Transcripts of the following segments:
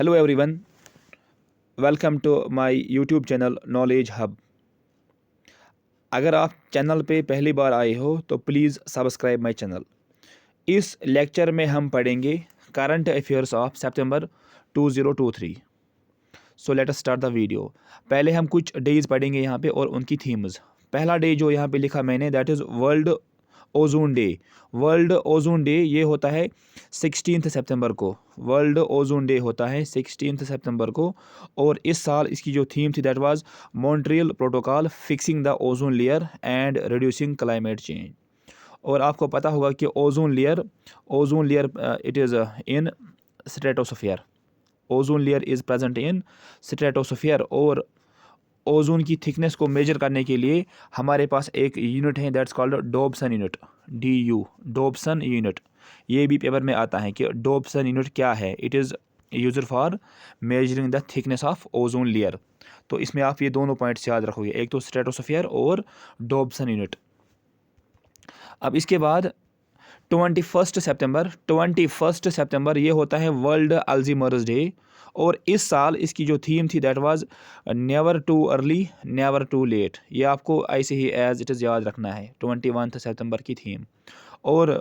Hello everyone, welcome to my YouTube channel knowledge hub. अगर आप channel पे पहली बार आए हो तो प्लीज़ सब्सक्राइब माय चैनल। इस लेक्चर में हम पढ़ेंगे current affairs of September 2023। So let us start the video. पहले हम कुछ डेज पढ़ेंगे यहाँ पे और उनकी थीम्स। पहला डे जो यहाँ पे लिखा मैंने, that is world ozone day. World ozone day ये होता है 16 सितंबर को। वर्ल्ड ओजोन डे होता है 16 सितंबर को। और इस साल इसकी जो थीम थी that was Montreal protocol fixing the ozone layer and reducing climate change. और आपको पता होगा कि ozone layer it is in stratosphere. Ozone layer is present in stratosphere. और ओजोन की थिकनेस को मेजर करने के लिए हमारे पास एक यूनिट है that's called Dobson unit, DU, Dobson unit. ये भी पेपर में आता है कि डॉब्सन यूनिट क्या है। It is used for measuring the thickness of ozone layer. तो इसमें आप ये दोनों पॉइंट्स याद रखोगे, एक तो स्ट्रेटोस्फीयर और डॉब्सन यूनिट। अब इसके बाद 21 सितंबर ये होता है वर्ल्ड अल्जीमर्स डे। और इस साल इसकी जो थीम थी that was never too early never too late. ये आपको ऐसे ही एज इट इज़ याद रखना है, 21 सितंबर की थीम। और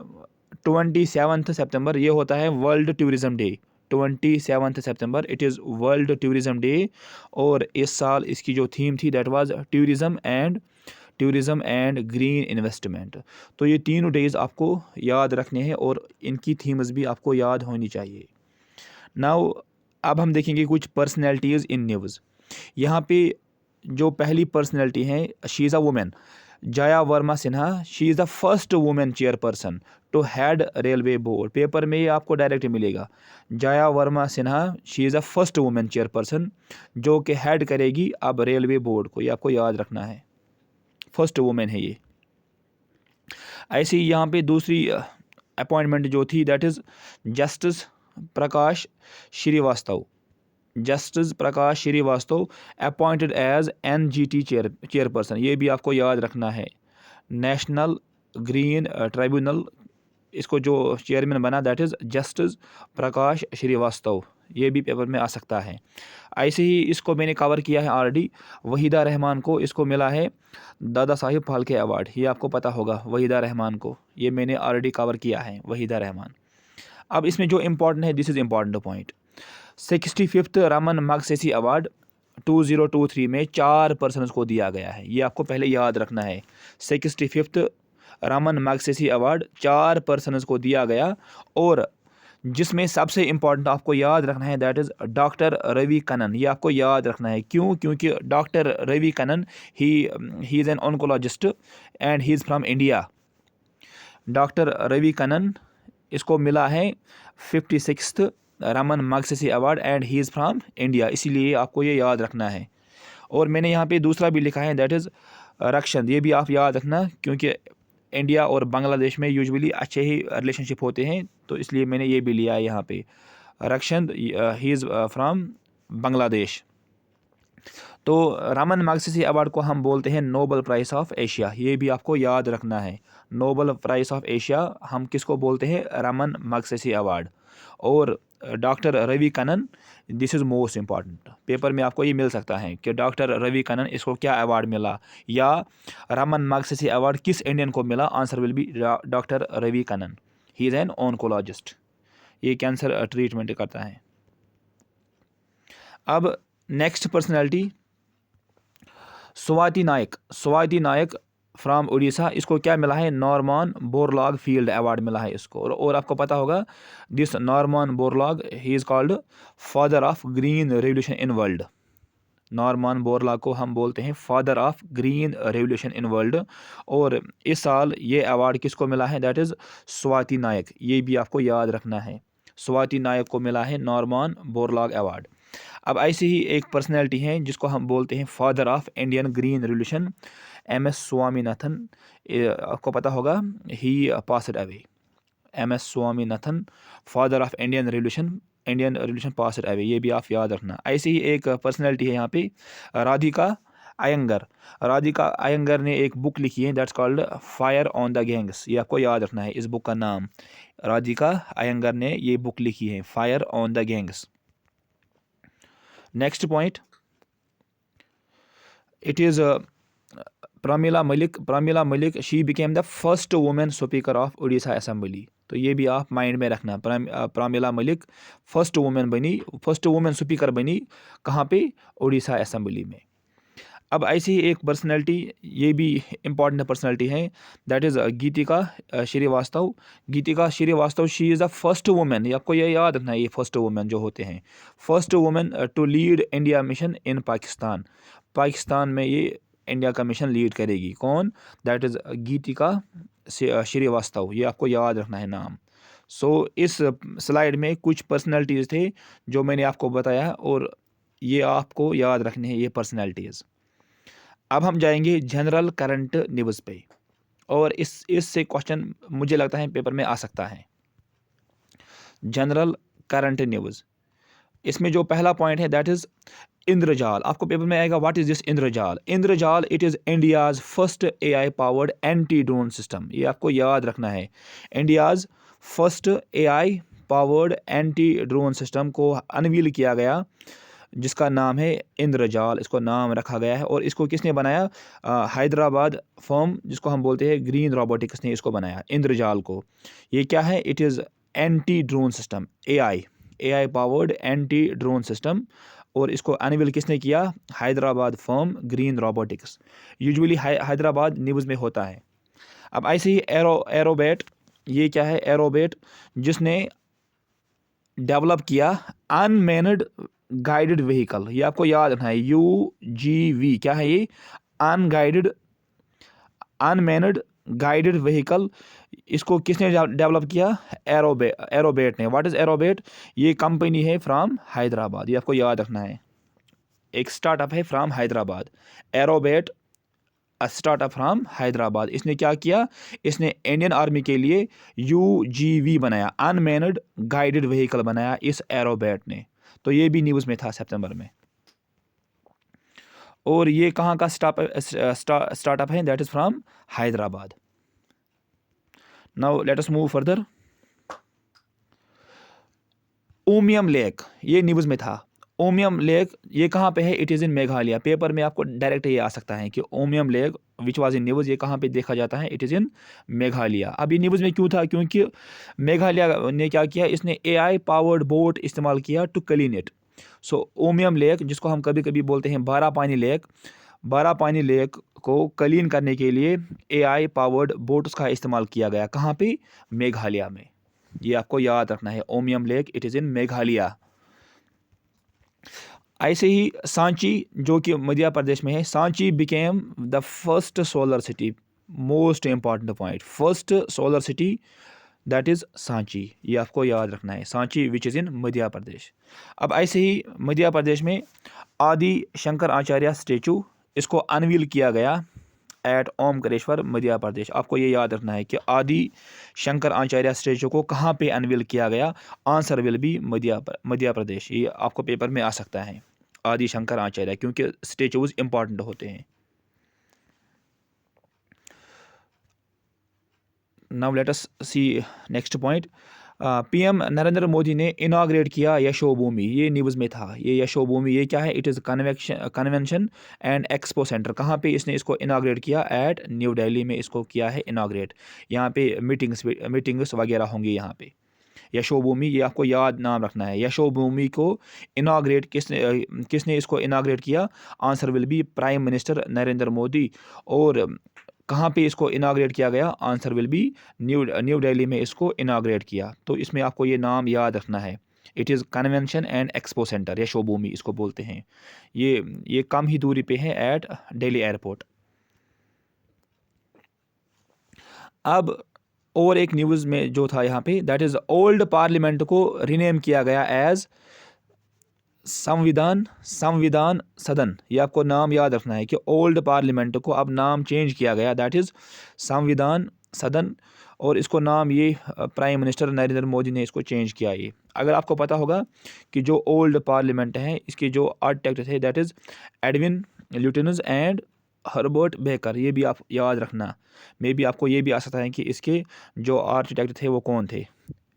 27 सितंबर ये होता है world tourism day. 27 September it is world tourism day. और इस साल इसकी जो थीम थी that was tourism and green investment. तो ये तीनों डेज़ आपको याद रखने हैं और इनकी थीम्स भी आपको याद होनी चाहिए। नाउ अब हम देखेंगे कुछ पर्सनैलिटीज़ इन न्यूज़। यहाँ पे जो पहली पर्सनैलिटी है, she is a women, Jaya Verma Sinha. She is the first women chairperson to head railway board. Paper में ये आपको डायरेक्ट मिलेगा, Jaya Verma Sinha, she is the first women chairperson जो कि हेड करेगी अब रेलवे बोर्ड को। ये आपको याद रखना है, फर्स्ट वुमेन है ये। ऐसे ही यहाँ पे दूसरी अपॉइंटमेंट जो थी that is justice Prakash Srivastava. Justice Prakash Srivastava appointed as NGT chairperson. ये भी आपको याद रखना है, नेशनल ग्रीन ट्राइब्यूनल। इसको जो चेयरमैन बना that is justice Prakash Srivastava. ये भी पेपर में आ सकता है। ऐसे ही इसको मैंने कवर किया है ऑलरेडी। वहीदा रहमान को इसको मिला है दादा साहिब फाल्के अवार्ड। ये आपको पता होगा वहीदा रहमान को, ये मैंने ऑलरेडी कवर किया है, वहीदा रहमान। अब इसमें जो इम्पोर्टेंट है, this is important point. 65th Raman Magsaysay award 2023 में 4 पर्सनस को दिया गया है। ये आपको पहले याद रखना है। 65th Raman Magsaysay award 4 persons को दिया गया। और जिसमें सबसे इम्पॉर्टेंट आपको याद रखना है that is doctor Ravi Kannan. ये आपको याद रखना है, क्यों? क्योंकि doctor Ravi Kannan he is an oncologist and he is from India. Doctor Ravi Kannan इसको मिला है 56th Raman Magsaysay award and he is from India, इसीलिए आपको ये याद रखना है। और मैंने यहाँ पे दूसरा भी लिखा है दैट इज़ रक्षन। ये भी आप याद रखना, क्योंकि इंडिया और बांग्लादेश में यूजुअली अच्छे ही रिलेशनशिप होते हैं, तो इसलिए मैंने ये भी लिया है यहाँ पे Rakshan. He is from Bangladesh. तो रमन मैगसेसे अवार्ड को हम बोलते हैं नोबल प्राइज़ ऑफ एशिया। ये भी आपको याद रखना है, नोबल प्राइज़ ऑफ एशिया हम किसको बोलते हैं? Ramon Magsaysay award. और doctor Ravi Kannan, this is most important. Paper में आपको ये मिल सकता है कि डॉक्टर रवि कन्नन इसको क्या अवार्ड मिला, या रमन मैगसेसे अवार्ड किस इंडियन को मिला। Answer will be doctor Ravi Kannan. He is an oncologist, ये कैंसर ट्रीटमेंट करता है। अब next personality Swati Nayak from Orissa. इसको क्या मिला है? नॉर्मन बोरलॉग फील्ड अवार्ड मिला है इसको। और आपको पता होगा this Norman Borlaug, he is called father of green revolution in world. Norman Borlaug को हम बोलते हैं father of green revolution in world. और इस साल ये अवार्ड किसको मिला है? दैट इज़ स्वाति नायक। ये भी आपको याद रखना है, स्वाति नायक को मिला है नॉर्मन बोरलॉग अवार्ड। अब ऐसे ही एक पर्सनैलिटी है जिसको हम बोलते हैं father of Indian green revolution, MS Swaminathan. आपको पता होगा he passed away. MS Swaminathan, father of Indian revolution passed away. ये भी आप याद रखना। ऐसे ही एक पर्सनैलिटी है यहाँ पे राधिका अयंगर। राधिका अयंगर ने एक बुक लिखी है that's called fire on the gangs. ये आपको याद रखना है, इस बुक का नाम। राधिका अयंगर ने ये बुक लिखी है fire on the gangs. Next point, it is Pramila Malik, she became the first woman speaker of Odisha Assembly. तो ये भी आप माइंड में रखना। प्रामिला मलिक फर्स्ट वुमेन स्पीकर बनी कहाँ पे, उड़ीसा असेंबली में। अब ऐसी ही एक पर्सनैलिटी, ये भी इम्पॉर्टेंट पर्सनैलिटी है, that is Geetika Srivastava. Geetika Srivastava, she is the first women, ये आपको ये याद रखना है, ये फर्स्ट वुमेन जो होते हैं, first women to lead India mission in Pakistan. Pakistan में ये इंडिया का मिशन लीड करेगी। कौन? दैट इज़ गीतिका श्रीवास्तव, ये आपको याद रखना है नाम। सो इस स्लाइड में कुछ पर्सनैलिटीज़ थे जो मैंने आपको बताया, और ये आपको याद रखने हैं ये पर्सनैलिटीज़। अब हम जाएंगे जनरल करंट न्यूज़ पे, और इससे क्वेश्चन मुझे लगता है पेपर में आ सकता है। जनरल करंट न्यूज़, इसमें जो पहला पॉइंट है दैट इज़ इंद्रजाल। आपको पेपर में आएगा what is this Indrajaal. Indrajaal, it is India's first AI powered anti drone system, ये आपको याद रखना है। India's first AI powered anti drone system को अनवील किया गया, जिसका नाम है इंद्रजाल, इसको नाम रखा गया है। और इसको किसने बनाया? हैदराबाद फर्म, जिसको हम बोलते हैं ग्रीन रोबोटिक्स, ने इसको बनाया इंद्रजाल को। ये क्या है? It is anti drone system, AI powered anti drone system. और इसको अनवील किसने किया? Hyderabad firm green robotics. Usually Hyderabad news में होता है। अब ऐसे ही एरोबेट, ये क्या है? एरोबेट, जिसने डेवलप किया अनमैन्ड गाइडेड व्हीकल, ये आपको याद रखना है, UGV, क्या है ये? Unmanned guided vehicle. इसको किसने डेवलप किया? एरोबेट ने। What is Aerobat? ये कंपनी है फ्रॉम हैदराबाद, ये आपको याद रखना है, एक स्टार्टअप है from Hyderabad. Aerobat startup from Hyderabad. इसने क्या किया? इसने इंडियन आर्मी के लिए UGV बनाया, अनमैन्ड गाइडेड व्हीकल बनाया इस एरोबेट ने। तो ये भी न्यूज़ में था सितंबर में। और ये कहाँ का स्टार्टअप है? That is from Hyderabad. Now let us move further. Umiam lake, ये न्यूज़ में था। उमियम लेक, ये कहाँ पे है? It is in Meghalaya. Paper में आपको डायरेक्ट ये आ सकता है कि Umiam lake which was in news, ये कहाँ पे देखा जाता है? इट इज़ इन मेघालय। अब ये न्यूज़ में क्यों था? क्योंकि मेघालय ने क्या किया? इसने AI पावर्ड बोट इस्तेमाल किया to clean it. So Umiam lake, जिसको हम कभी कभी बोलते हैं बारापानी लेक, बारापानी लेक को क्लीन करने के लिए AI पावर्ड बोट्स का इस्तेमाल किया गया। कहाँ पे? मेघालय में। ये आपको याद रखना है, ओमियम लेक, इट इज़ इन मेघालय। ऐसे ही सांची, जो कि मध्य प्रदेश में है, Sanchi became the first solar city. Most important point, first solar city, that is Sanchi, ये आपको याद रखना है, Sanchi which is in Madhya प्रदेश। अब ऐसे ही मध्य प्रदेश में आदि शंकर आचार्य स्टेचू, इसको अनवील किया गया एट ओमकारेश्वर मध्य प्रदेश। आपको ये याद रखना है कि आदि शंकर आचार्य स्टेचू को कहाँ पे अनवील किया गया? Answer will B Madhya Pradesh. ये आपको पेपर में आ सकता है, आदि शंकर आचार्य, क्योंकि स्टेचूज इंपॉर्टेंट होते हैं। Now let us see next point. PM Narendra Modi ने इनाग्रेट किया यशोभूमि, ये न्यूज़ में था। ये यशोभूमि, ये क्या है? It is convention and expo centre. कहाँ पे इसने इसको इनाग्रेट किया? एट न्यू दिल्ली में इसको किया है इनाग्रेट। यहाँ पे मीटिंग्स वगैरह होंगी यहाँ पे। यशोभूमि, ये आपको याद नाम रखना है। यशोभूमि को इनाग्रेट किसने इसको इनाग्रेट किया? Answer will B prime minister Narendra Modi. और कहाँ पे इसको इनाग्रेट किया गया? Answer will B new Delhi में इसको इनाग्रेट किया। तो इसमें आपको ये नाम याद रखना है, it is convention and expo centre, Yashobhoomi इसको बोलते हैं। ये कम ही दूरी पे है एट दिल्ली एयरपोर्ट। अब और एक न्यूज़ में जो था यहाँ पे, दैट इज़ ओल्ड पार्लियामेंट को रीनेम किया गया एज संविधान सदन। ये आपको नाम याद रखना है कि ओल्ड पार्लियामेंट को अब नाम चेंज किया गया, दैट इज़ संविधान सदन। और इसको नाम ये प्राइम मिनिस्टर नरेंद्र मोदी ने इसको चेंज किया। ये अगर आपको पता होगा कि जो ओल्ड पार्लियामेंट है, इसके जो आर्किटेक्ट थे that is Edwin Lutyens and Herbert Baker, ये भी आप याद रखना। मे बी आपको ये भी आ सकता है कि इसके जो आर्किटेक्ट थे वो कौन थे।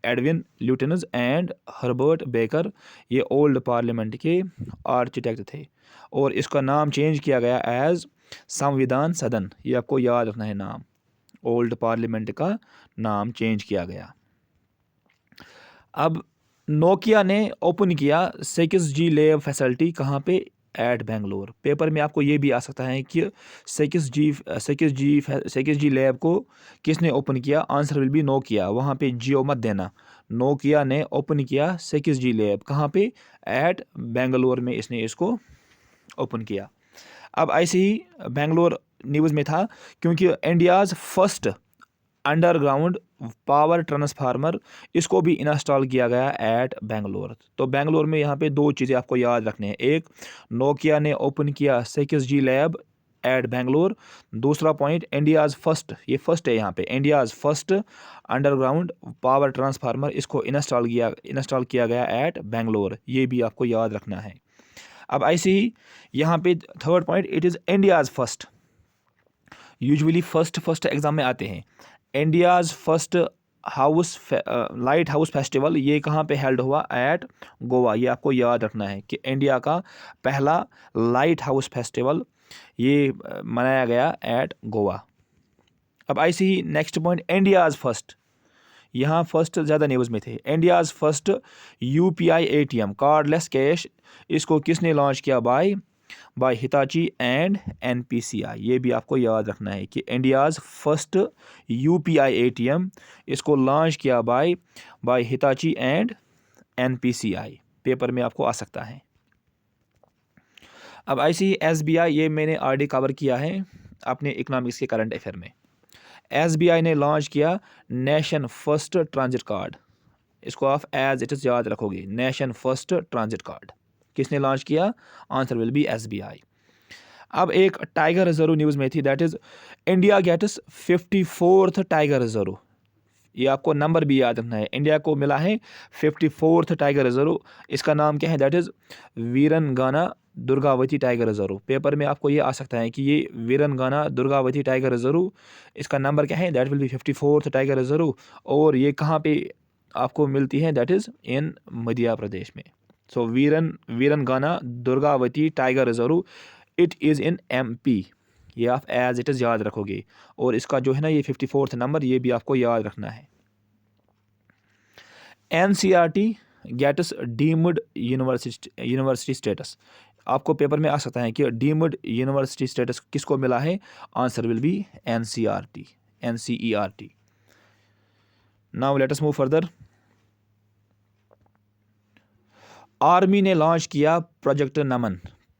Edwin Lutyens and Herbert Baker, ये ओल्ड पार्लियामेंट के आर्किटेक्ट थे, और इसका नाम चेंज किया गया एज संविधान सदन। ये आपको याद रखना है नाम, ओल्ड पार्लियामेंट का नाम चेंज किया गया। अब नोकिया ने ओपन किया 6G लैब फैसिलिटी कहाँ पे, एट बेंगलोर। पेपर में आपको ये भी आ सकता है कि 6G लैब को किसने ओपन किया, आंसर विल बी नोकिया, वहाँ पे जियो मत देना। नोकिया ने ओपन किया 6G लैब कहाँ पे, एट बेंगलोर में इसने इसको ओपन किया। अब ऐसे ही बेंगलोर न्यूज़ में था क्योंकि India's first underground power transformer, इसको भी इंस्टॉल किया गया एट बेंगलोर। तो बेंगलोर में यहाँ पे दो चीज़ें आपको याद रखनी है, एक नोकिया ने ओपन किया 6G लैब एट बेंगलोर, दूसरा पॉइंट इंडियाज़ फर्स्ट, ये फर्स्ट है यहाँ पे, India's first underground power transformer, इसको इंस्टॉल किया गया एट बेंगलोर, ये भी आपको याद रखना है। अब ऐसे ही यहाँ पे third point, it is India's first, usually first exam में आते हैं। India's first light house festival, ये कहाँ पे हेल्ड हुआ, एट गोवा, ये आपको याद रखना है कि इंडिया का पहला लाइट हाउस फेस्टिवल ये मनाया गया एट गोवा। अब ऐसे ही नेक्स्ट पॉइंट, इंडियाज़ फर्स्ट, यहाँ फर्स्ट ज़्यादा न्यूज़ में थे, India's first UPI ATM cardless cash, इसको किसने लॉन्च किया, बाय हिताची एंड NPCI, ये भी आपको याद रखना है कि इंडियाज़ फर्स्ट UPI ATM, इसको लॉन्च किया by Hitachi and NPCI, paper में आपको आ सकता है। अब ऐसी ही SBI, ये मैंने ऑलरेडी कवर किया है अपने इकोनॉमिक्स के करंट अफेयर में। SBI ने लॉन्च किया नेशन फर्स्ट ट्रांजिट कार्ड, इसको आप एज इट इज़ याद रखोगे, नेशन फर्स्ट ट्रांजिट कार्ड किसने लॉन्च किया, आंसर विल बी SBI। अब एक टाइगर रिजर्व न्यूज़ में थी, that is India gets 54th tiger reserve, ये आपको नंबर भी याद रखना है, इंडिया को मिला है 54th टाइगर रिजर्व, इसका नाम क्या है, that is Veerangana Durgavati tiger reserve. Paper में आपको ये आ सकता है कि ये वीरनगाना दुर्गावती टाइगर रिजर्व, इसका नंबर क्या है, that will be 54th tiger reserve, और ये कहाँ पे आपको मिलती है, that is in Madhya Pradesh में। So Veerangana Durgavati tiger reserve, it is in MP, ये आप एज इट इज़ याद रखोगे, और इसका जो है ना ये 54th नंबर, ये भी आपको याद रखना है। NCERT gets deemed university status, आपको पेपर में आ सकता है कि डीम्ड यूनिवर्सिटी स्टेटस किसको मिला है, answer will B NCERT। Now let us move further. Army ने लॉन्च किया प्रोजेक्ट नमन,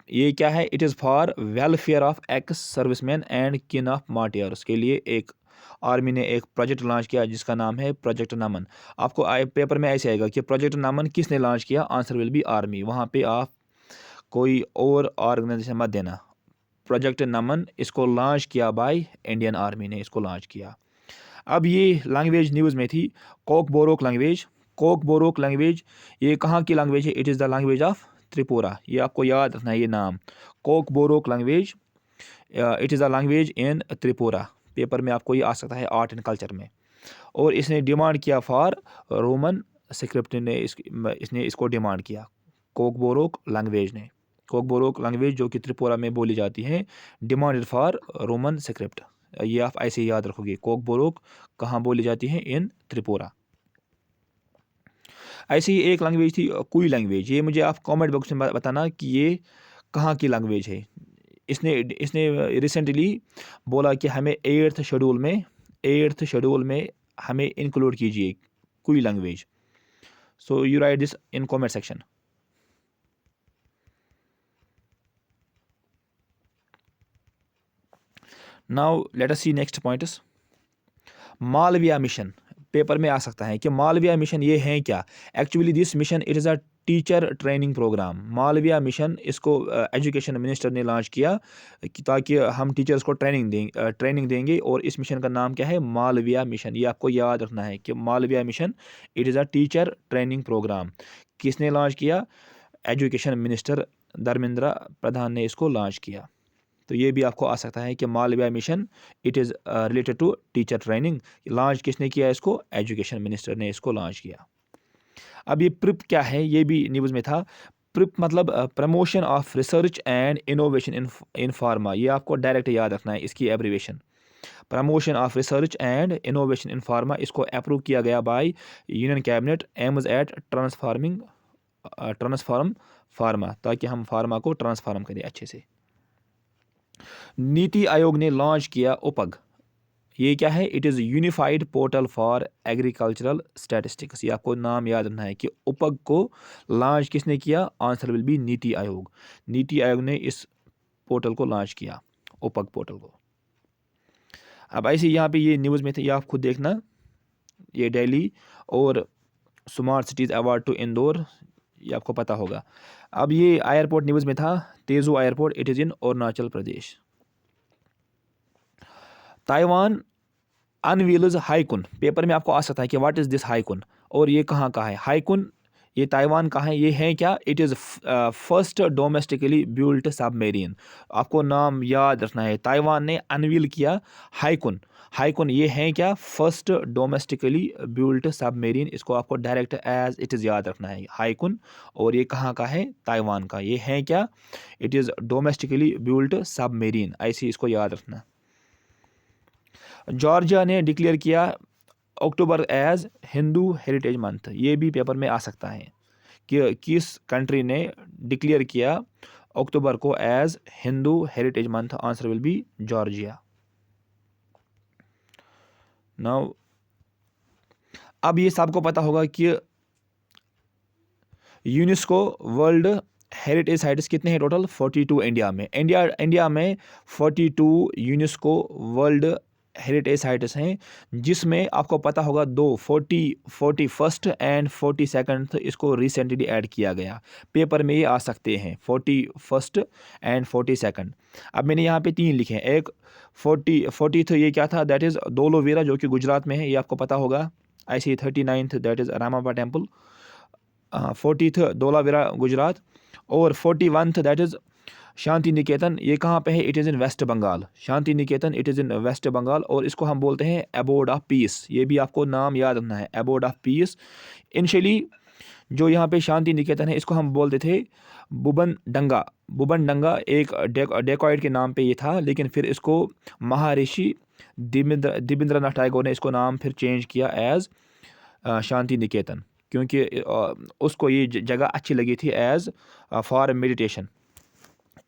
ये क्या है, it is for welfare of ex serviceman and किन ऑफ मार्टियर्स के लिए एक आर्मी ने एक प्रोजेक्ट लॉन्च किया जिसका नाम है प्रोजेक्ट नमन। आपको पेपर में ऐसे आएगा कि प्रोजेक्ट नमन किसने लॉन्च किया, आंसर विल बी आर्मी, वहाँ पे आप कोई और ऑर्गेनाइजेशन मत देना। प्रोजेक्ट नमन इसको लॉन्च किया बाय इंडियन आर्मी ने इसको लॉन्च किया। अब ये लैंग्वेज न्यूज़ में थी, कोकबोरोक लैंग्वेज, ये कहाँ की लैंग्वेज है, it is the language of Tripura, ये आपको याद रखना है ये नाम, Kokborok language, it is the language in Tripura, paper में आपको ये आ सकता है आर्ट एंड कल्चर में। और इसने डिमांड किया फॉर रोमन स्क्रिप्ट ने इसने इसको डिमांड किया, कोकबोरोक लैंग्वेज जो कि त्रिपुरा में बोली जाती है, डिमांडेड फॉर रोमन स्क्रिप्ट, ये आप ऐसे ही याद रखोगे, कोकबोरोक कहाँ बोली जाती है, इन त्रिपुरा। ऐसी ही एक लैंग्वेज थी कुई लैंग्वेज, ये मुझे आप कमेंट बॉक्स में बताना कि ये कहाँ की लैंग्वेज है। इसने रिसेंटली बोला कि हमें 8th शेड्यूल में हमें इंक्लूड कीजिए Kui language. So you write this in comment section. Now let us see next points. Malviya mission, paper में आ सकता है कि मालविया मिशन ये है क्या, actually this mission it is a teacher training programme. Malviya mission इसको एजुकेशन मिनिस्टर ने लॉन्च किया कि ताकि हम टीचर्स को ट्रेनिंग देंगे, और इस मिशन का नाम क्या है, मालविया मिशन, ये आपको याद रखना है कि Malviya mission it is a teacher training programme. किसने लॉन्च किया, एजुकेशन मिनिस्टर धर्मेंद्र प्रधान ने इसको लॉन्च किया। तो ये भी आपको आ सकता है कि Malviya mission it is related to teacher training. Launch किसने किया इसको? एजुकेशन मिनिस्टर ने इसको लॉन्च किया। अब ये प्रिप क्या है, ये भी न्यूज़ में था। प्रिप मतलब promotion of research and innovation in pharma. ये आपको डायरेक्ट याद रखना है इसकी abbreviation, promotion of research and innovation in pharma. इसको अप्रूव किया गया by union cabinet, aims at transform pharma, ताकि हम फार्मा को ट्रांसफार्म करें अच्छे से। नीति आयोग ने लॉन्च किया उपग। ये क्या है? It is unified portal for agricultural statistics. ये आपको नाम याद रखना है कि उपग को लॉन्च किसने किया? Answer will B NITI Aayog. NITI Aayog ने इस पोर्टल को लॉन्च किया, उपग पोर्टल को। अब ऐसे यहाँ पे ये न्यूज़ में थे, ये आप खुद देखना, ये दिल्ली और smart cities award to Indore, ये आपको पता होगा। अब ये एयरपोर्ट न्यूज़ में था, Tezu airport, it is in Arunachal Pradesh. Taiwan unveils Haikun, paper में आपको आ सकता है कि व्हाट इज़ दिस हाईकुन, और ये कहाँ का है हाईकुन, ये ताइवान का है, ये है क्या? It is first domestically built submarine. आपको नाम याद रखना है, ताइवान ने अनवील किया हाईकुन। हाईकुन ये है क्या? First domestically built submarine. इसको आपको डायरेक्ट एज इट इज़ याद रखना है, हाईकुन। और ये कहाँ का है? ताइवान का। ये है क्या? It is domestically built submarine, ऐसे इसको याद रखना। जॉर्जिया ने डिक्लेयर किया अक्टूबर एज हिंदू हेरिटेज मंथ। ये भी पेपर में आ सकता है कि किस कंट्री ने डिक्लेयर किया अक्टूबर को as Hindu heritage month. Answer will be Georgia. Now अब ये सबको पता होगा कि यूनेस्को वर्ल्ड हेरिटेज साइट्स कितने हैं टोटल? 42 इंडिया में। इंडिया में 42 यूनेस्को वर्ल्ड हेरिटेज साइट्स हैं, जिसमें आपको पता होगा 41st एंड 42nd इसको रिसेंटली ऐड किया गया। पेपर में ये आ सकते हैं 41st एंड 42nd। अब मैंने यहाँ पे 3 लिखे हैं। एक 40th ये क्या था? दैट इज़ धोलावीरा, जो कि गुजरात में है, ये आपको पता होगा। ऐसे 39th that is Ramappa temple, 40th Dholavira Gujarat, और 41th that is Shanti Niketan. ये कहाँ पे है? It is in waste Bengal. Shanti Niketan it is in waste Bengal, और इसको हम बोलते हैं एबोर्ड ऑफ पीस। ये भी आपको नाम याद रखना है, एबोर्ड ऑफ पीस। इनिशियली जो यहाँ पे शांति निकेतन है, इसको हम बोलते थे बुबन डंगा एक डेकॉइड के नाम पे ये था, लेकिन फिर इसको महर्षि दिबेंद्रनाथ टैगोर ने इसको नाम फिर चेंज किया एज शांति निकेतन, क्योंकि उसको ये जगह अच्छी लगी थी एज फॉर मेडिटेशन,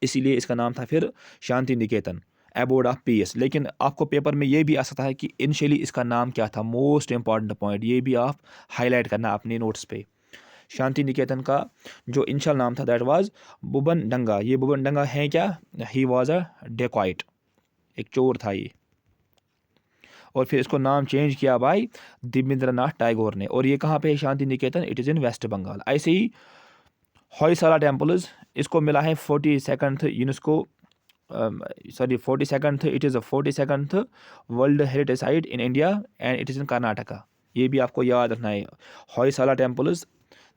इसीलिए इसका नाम था फिर Shanti Niketan, abode of peace. लेकिन आपको पेपर में ये भी आ सकता है कि इनिशियली इसका नाम क्या था। मोस्ट इंपॉर्टेंट पॉइंट ये भी आप हाईलाइट करना अपने नोट्स पे। शांति निकेतन का जो इनिशियल नाम था दैट वाज बुबन डंगा। ये बुबन डंगा है क्या? ही वाज अ डेकॉइट, एक चोर था ये, और फिर इसको नाम चेंज किया बाय दिबेंद्रनाथ टैगोर ने। और ये कहाँ पे है? Shanti Niketan, it is in waste Bengal. ऐसे ही होयसाला टेम्पल्स, इसको मिला है 42nd UNESCO 42nd, it is 42nd world heritage site in India and it is in Karnataka. ये भी आपको याद रखना है, Hoysala temples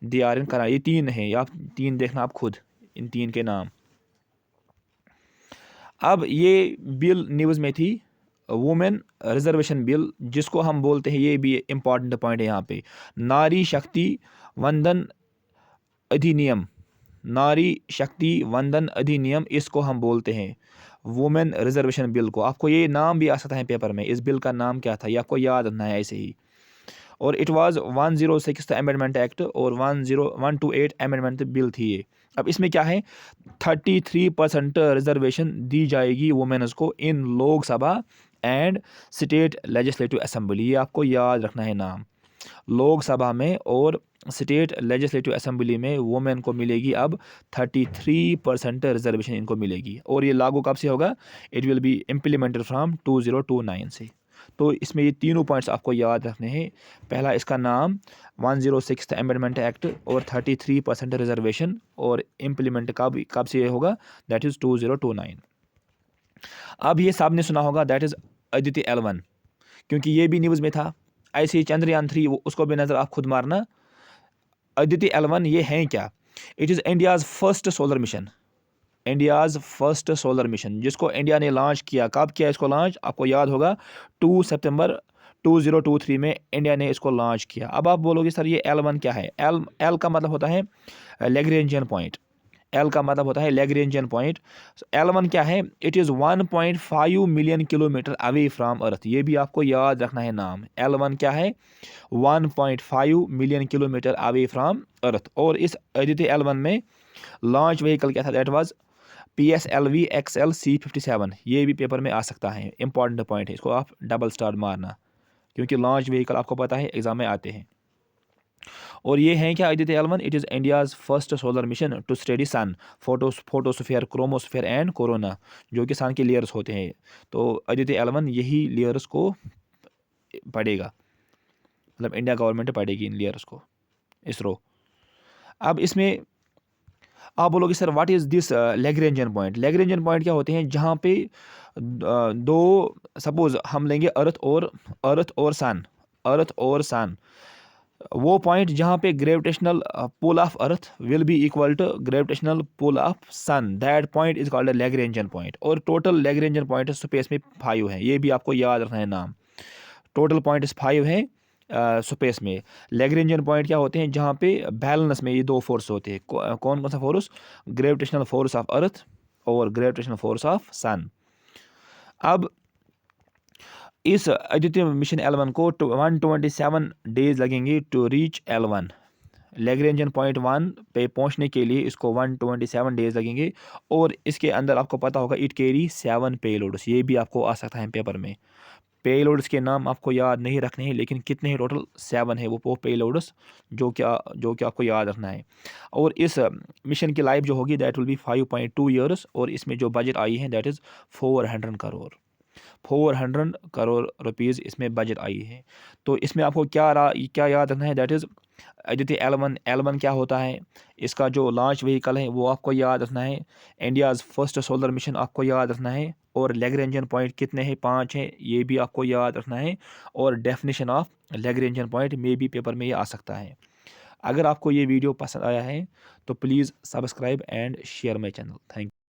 they are in Karnataka. ये 3 हैं, आप 3 देखना आप खुद, इन 3 के नाम। अब ये बिल न्यूज़ में थी, वुमेन रिजर्वेशन बिल, जिसको हम बोलते हैं, ये भी इम्पॉर्टेंट पॉइंट है यहाँ पे, नारी शक्ति वंदन अधिनियम। नारी शक्ति वंदन अधिनियम, इसको हम बोलते हैं वुमेन रिजर्वेशन बिल को। आपको ये नाम भी आ सकता है पेपर में, इस बिल का नाम क्या था, ये आपको याद रखना है ऐसे ही। और it was 106th amendment act और 128 अमेंडमेंट बिल थी ये। अब इसमें क्या है? 33% रिजर्वेशन दी जाएगी वुमेन्स को in Lok Sabha and state legislative assembly. ये आपको याद रखना है नाम। लोकसभा में और स्टेट लेजिस्लेटिव असेंबली में वुमेन को मिलेगी अब 33% रिजर्वेशन इनको मिलेगी। और ये लागू कब से होगा? It will be implemented from 2029 से। तो इसमें ये तीनों पॉइंट्स आपको याद रखने हैं। पहला इसका नाम 106th अमेंडमेंट एक्ट और 33% रिजर्वेशन, और इम्प्लीमेंट कब से होगा? That is 2029। अब ये सबने सुना होगा दैट इज़ अदिति L1, क्योंकि ये भी न्यूज़ में था। ऐसे ही चंद्रयान 3 उसको भी नज़र आप खुद मारना। अदिति L1 ये हैं क्या? It is India's first solar mission. India's first solar mission, जिसको इंडिया ने लॉन्च किया। कब किया इसको लॉन्च, आपको याद होगा 2 सितंबर 2023 में इंडिया ने इसको लॉन्च किया। अब आप बोलोगे सर ये L1 क्या है। एल का मतलब होता है लैग्रेंजियन पॉइंट। एल का मतलब होता है लैग्रेंजियन पॉइंट। L1 क्या है, it is 1.5 million kilometre away from earth. ये भी आपको याद रखना है नाम। L1 क्या है, 1.5 मिलियन किलोमीटर अवे फ्राम अर्थ। और इस आदित्य L1 में लॉन्च व्हीकल क्या था, that was PSLV XL C57। ये भी पेपर में आ सकता है, इंपॉर्टेंट पॉइंट है, इसको आप डबल स्टार मारना, क्योंकि लॉन्च व्हीकल आपको पता है एग्जाम में आते हैं। और ये है क्या Aditya L1, it is India's first solar mission to study sun, photosphere, chromosphere and corona, जो कि सन के लेयर्स होते हैं। तो आदित्य L1 यही लेयर्स को पढ़ेगा, मतलब इंडिया गवर्नमेंट पढ़ेगी इन लेयर्स को, इसरो। अब इसमें आप बोलोगे sir what is this Lagrangian point. Lagrangian point क्या होते हैं, जहाँ पे दो, सपोज हम लेंगे अर्थ और सन, वो पॉइंट जहाँ पे gravitational pull of earth will be equal to gravitational pull of sun, that point is called Lagrangian point. और टोटल लैग्रेंजियन पॉइंट स्पेस में 5 है, ये भी आपको याद रखना है नाम। टोटल पॉइंट 5 है स्पेस में। लैग्रेंजियन पॉइंट क्या होते हैं, जहाँ पे बैलेंस में ये दो फोर्स होते हैं। कौन कौन सा force, gravitational force of earth और ग्रेविटेशनल फोर्स ऑफ सन। अब इस आदित्य मिशन L1 को 127 डेज लगेंगे to reach L1। Lagrangian point 1 पे पहुंचने के लिए इसको 127 डेज लगेंगे। और इसके अंदर आपको पता होगा इट कैरी 7 पेलोड्स, ये भी आपको आ सकता है पेपर में। पेलोड्स के नाम आपको याद नहीं रखने हैं, लेकिन कितने हैं टोटल, 7 है वो पेलोड्स, जो कि आपको याद रखना है। और इस मिशन की लाइफ जो होगी दैट विल बी 5.2 ईयर्स। और इसमें जो बजट आई है दैट इज़ 400 करोड़ रुपीज़ इसमें बजट आई है। तो इसमें आपको क्या याद रखना है, दैट इज़ आदित्य L1 क्या होता है, इसका जो लॉन्च व्हीकल है वो आपको याद रखना है। इंडियाज़ फर्स्ट सोलर मिशन आपको याद रखना है। और लैग्रेंजियन पॉइंट कितने हैं, 5 हैं, ये भी आपको याद रखना है। और डेफिनेशन ऑफ लैग्रेंजियन पॉइंट में भी पेपर में ये आ सकता है। अगर आपको ये वीडियो पसंद आया है तो please subscribe and share my channel. Thank you.